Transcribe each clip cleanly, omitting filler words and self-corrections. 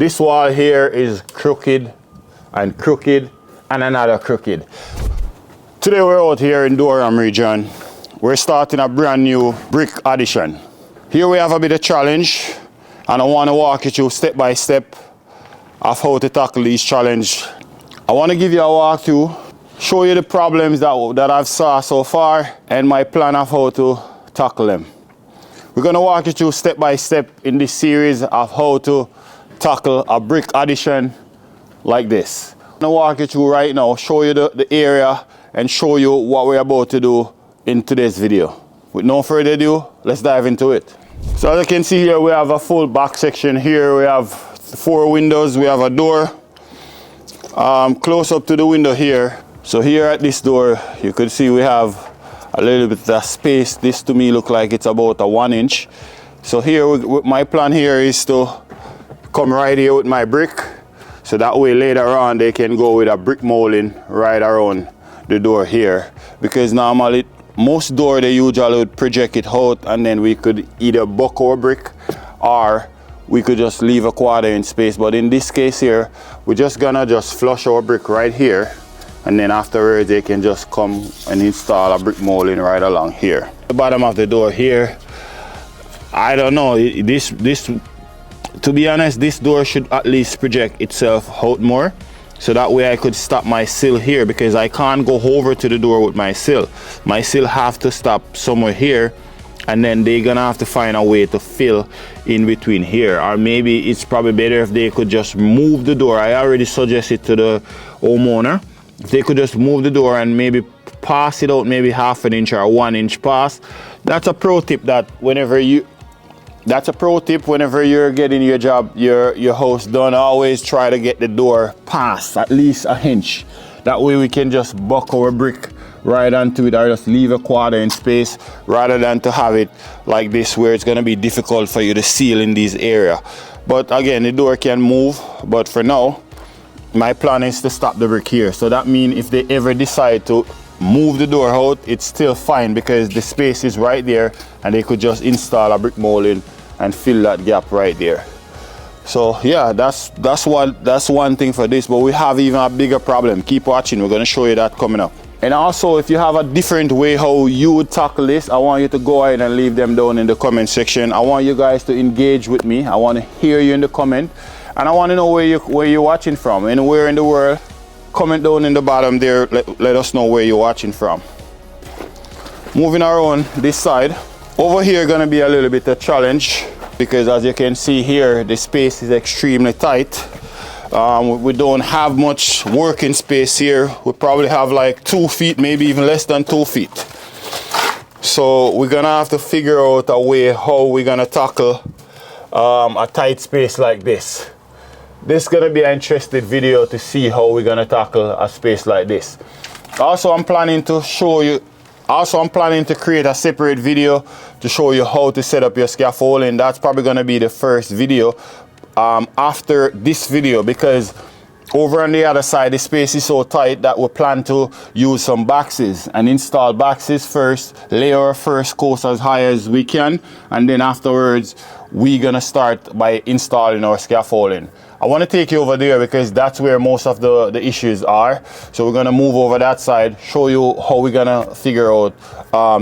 This wall here is crooked and crooked and another crooked. Today we're out here in Durham region. We're starting a brand new brick addition. Here we have a bit of challenge, and I want to walk you through step by step of how to tackle these challenge. I want to give you a walkthrough, show you the problems that I've saw so far and my plan of how to tackle them. We're going to walk you through step by step in this series of how to tackle a brick addition like this. I'm going to walk you through right now, show you the area and show you what we're about to do in today's video. With no further ado, let's dive into it. So as you can see here, we have a full back section here. We have 4 windows, we have a door. Close up to the window here. So here at this door, you could see we have a little bit of space. This to me look like it's about a 1 inch. So here, my plan here is to come right here with my brick. So that way later on they can go with a brick molding right around the door here. Because normally, most door they usually would project it out and then we could either buck our brick or we could just leave a 1/4 inch space. But in this case here, we're just gonna flush our brick right here, and then afterwards they can just come and install a brick molding right along here. The bottom of the door here, I don't know, this to be honest, this door should at least project itself out more, so that way I could stop my sill here, because I can't go over to the door with my sill. My sill have to stop somewhere here, and then they're gonna have to find a way to fill in between here. Or maybe it's probably better if they could just move the door. I already suggested to the homeowner, if they could just move the door and maybe pass it out maybe 1/2 inch or 1 inch pass. That's a pro tip that whenever you're getting your job, your house done, always try to get the door past at least 1 inch. That way we can just buck our brick right onto it, or just leave a 1/4 inch space, rather than to have it like this where it's going to be difficult for you to seal in this area. But again, the door can move, but for now my plan is to stop the brick here. So that means if they ever decide to move the door out, it's still fine because the space is right there and they could just install a brick molding and fill that gap right there. So yeah, that's one thing for this, but we have even a bigger problem. Keep watching, we're going to show you that coming up. And also, if you have a different way how you would tackle this, I want you to go ahead and leave them down in the comment section. I want you guys to engage with me. I want to hear you in the comment, and I want to know where you're watching from and where in the world. Comment down in the bottom there, let us know where you're watching from. Moving around this side, over here gonna be a little bit of challenge, because as you can see here, the space is extremely tight. We don't have much working space here. We probably have like 2 feet, maybe even less than 2 feet. So we're gonna have to figure out a way how we're gonna tackle a tight space like this. This is gonna be an interesting video to see how we're gonna tackle a space like this. Also, I'm planning to create a separate video to show you how to set up your scaffolding. That's probably gonna be the first video after this video, because over on the other side the space is so tight that we plan to use some boxes and install boxes first, lay our first course as high as we can, and then afterwards we're gonna start by installing our scaffolding. I want to take you over there because that's where most of the issues are. So we're gonna move over that side, show you how we're gonna figure out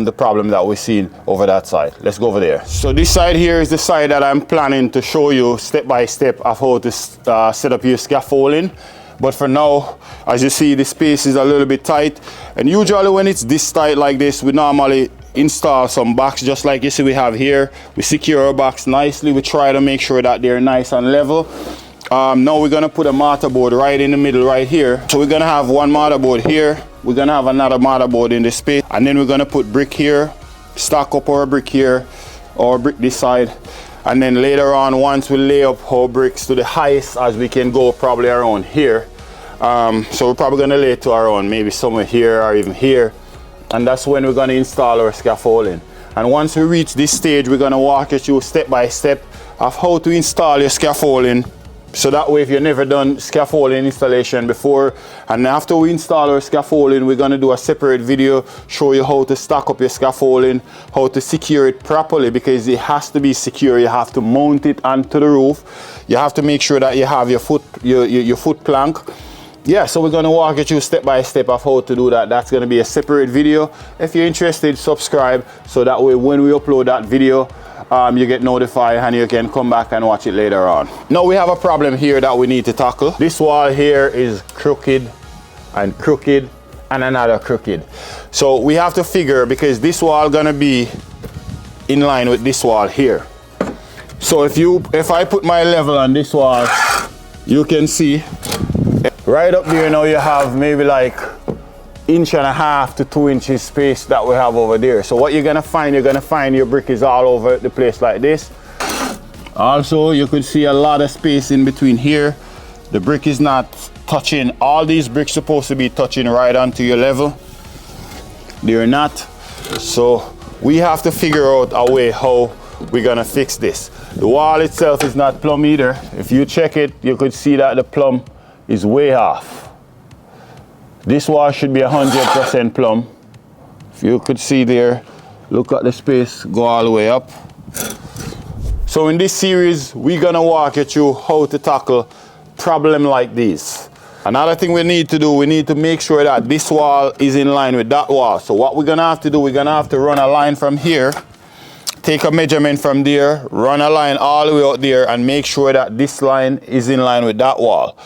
the problem that we're seeing over that side. Let's go over there. So this side here is the side that I'm planning to show you step by step of how to set up your scaffolding. But for now, as you see, the space is a little bit tight, and usually when it's this tight like this, we normally install some box just like you see we have here. We secure our box nicely. We try to make sure that they're nice and level. Now we're gonna put a motherboard right in the middle right here. So we're gonna have one motherboard here, we're gonna have another motherboard in this space, and then we're gonna put brick here, stack up our brick here, or brick this side, and then later on, once we lay up our bricks to the highest as we can go, probably around here. So we're probably gonna lay it to around maybe somewhere here or even here, and that's when we're gonna install our scaffolding. And once we reach this stage, we're gonna walk you through step by step of how to install your scaffolding So that way, if you've never done scaffolding installation before, and after we install our scaffolding, we're going to do a separate video, show you how to stack up your scaffolding, how to secure it properly, because it has to be secure. You have to mount it onto the roof. You have to make sure that you have your foot plank. Yeah, so we're going to walk you through step by step of how to do that. That's going to be a separate video. If you're interested, subscribe, so that way when we upload that video, you get notified and you can come back and watch it later on. Now we have a problem here that we need to tackle. This wall here is crooked and another crooked. So we have to figure, because this wall gonna be in line with this wall here. So if I put my level on this wall, you can see right up there now you have maybe like 1.5 to 2 inches space that we have over there. So what you're gonna find your brick is all over the place like this. Also, you could see a lot of space in between here. The brick is not touching. All these bricks supposed to be touching right onto your level. They're not. So we have to figure out a way how we're gonna fix this. The wall itself is not plumb either. If you check it, you could see that the plumb is way off. This wall should be 100% plumb. If you could see there, look at the space, go all the way up. So in this series, we're gonna walk you through how to tackle problem like this. Another thing we need to do, we need to make sure that this wall is in line with that wall. So what we're gonna have to do, we're gonna have to run a line from here, take a measurement from there, run a line all the way out there, and make sure that this line is in line with that wall.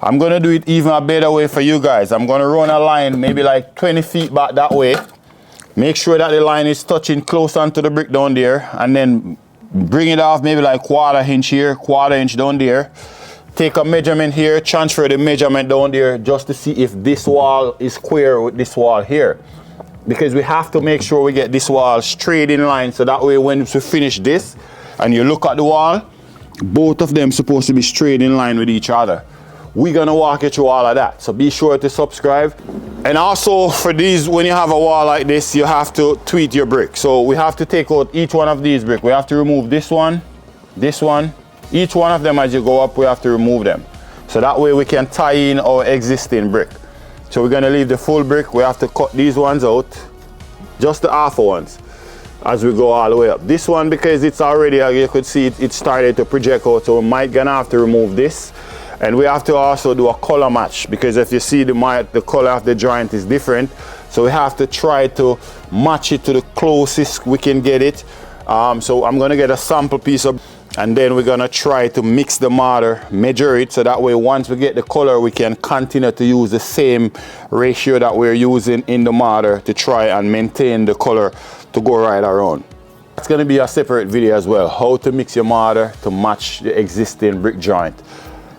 I'm gonna do it even a better way for you guys. I'm gonna run a line maybe like 20 feet back that way. Make sure that the line is touching close onto the brick down there, and then bring it off maybe like 1/4 inch here, 1/4 inch down there. Take a measurement here, transfer the measurement down there just to see if this wall is square with this wall here. Because we have to make sure we get this wall straight in line, so that way when we finish this and you look at the wall, both of them supposed to be straight in line with each other. We're gonna walk you through all of that, so be sure to subscribe. And also for these, when you have a wall like this, you have to tweak your brick. So we have to take out each one of these bricks. We have to remove this one, each one of them. As you go up, we have to remove them, so that way we can tie in our existing brick. So we're gonna leave the full brick. We have to cut these ones out, just the half ones, as we go all the way up. This one, because it's already, you could see it started to project out, so we might gonna have to remove this. And we have to also do a color match, because if you see the color of the joint is different, so we have to try to match it to the closest we can get it. So I'm gonna get a sample piece of, and then we're gonna try to mix the mortar, measure it, so that way once we get the color, we can continue to use the same ratio that we're using in the mortar to try and maintain the color to go right around. It's gonna be a separate video as well, how to mix your mortar to match the existing brick joint.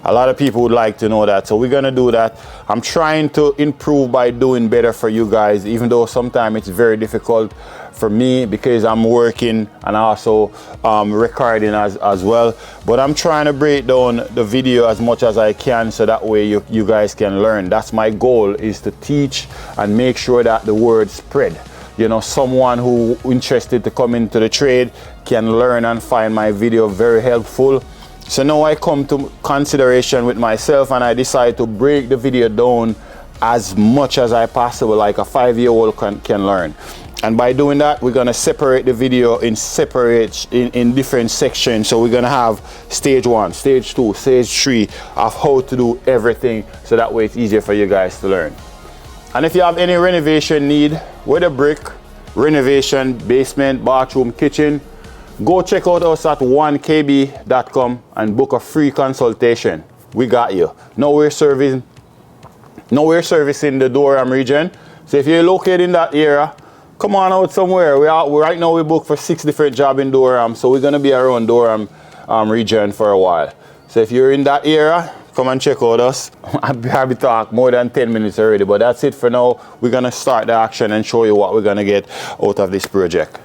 A lot of people would like to know that, so we're gonna do that. I'm trying to improve by doing better for you guys, even though sometimes it's very difficult for me because I'm working and also recording as well. But I'm trying to break down the video as much as I can, so that way you guys can learn. That's my goal, is to teach and make sure that the word spread. You know, someone who interested to come into the trade can learn and find my video very helpful. So now I come to consideration with myself, and I decide to break the video down as much as I possible, like a 5-year-old can learn. And by doing that, we're gonna separate the video in different sections. So we're gonna have stage 1, stage 2, stage 3 of how to do everything, so that way it's easier for you guys to learn. And if you have any renovation need, whether brick, renovation, basement, bathroom, kitchen, go check out us at 1kb.com and book a free consultation. We got you. Now we're servicing the Durham region. So if you're located in that area, come on out somewhere. Right now we book for 6 different jobs in Durham, so we're gonna be around Durham region for a while. So if you're in that area, come and check out us. I've been talking more than 10 minutes already, but that's it for now. We're gonna start the action and show you what we're gonna get out of this project.